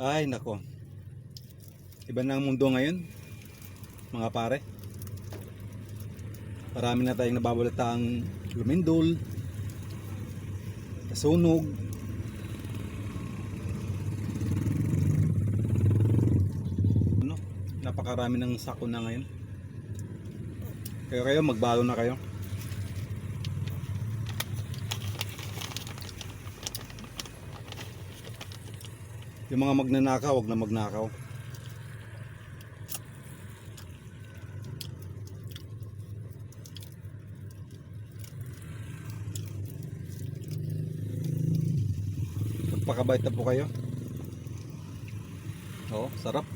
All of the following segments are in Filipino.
Ay nako, iba na ang mundo ngayon mga pare. Marami na tayong nababalataang lumindol, nasunog. Ano, napakarami ng sako na ngayon. Kaya kayo magbago na kayo. Yung mga magnanakaw, wag na magnakaw. Magpakabait na po kayo. Oo, sarap.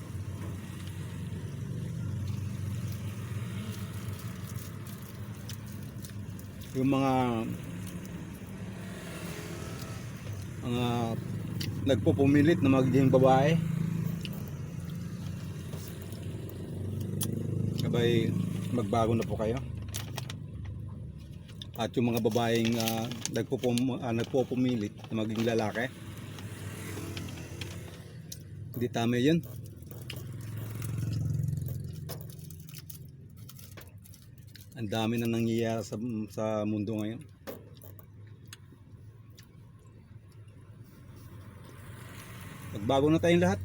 Yung mga nagpupumilit na magiging babae, sabay magbago na po kayo. At yung mga babaeng nagpupumilit na maging lalaki, hindi tama yun. Ang dami na nangyayari sa mundo ngayon. Magbago na tayong lahat.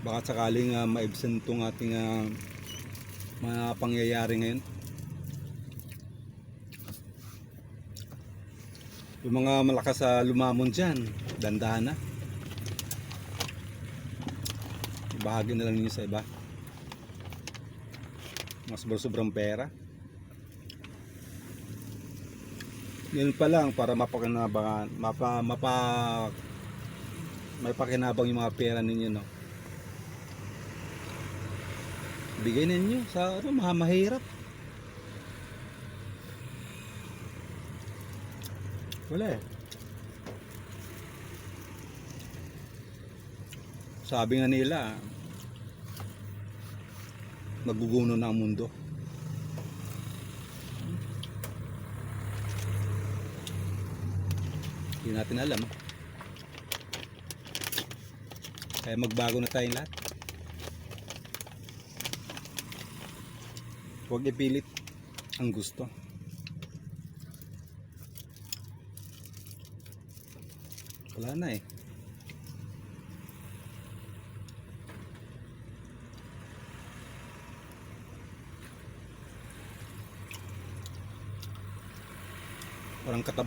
Baka sakaling maibsan itong ating mga pangyayari ngayon. Yung mga malakas sa lumamon dyan, dandahan na. Bahagi na lang niyo sa iba. Mas sobrang pera. Yun pa lang para mapakinabangan, may pakinabang yung mga pera ninyo, no. Bigay ninyo sa mahirap. Wala eh. Sabi nga nila, maguguno na ang mundo. Hindi natin alam. Kaya magbago na tayong lahat. Huwag ipilit ang gusto. Wala na eh. Parang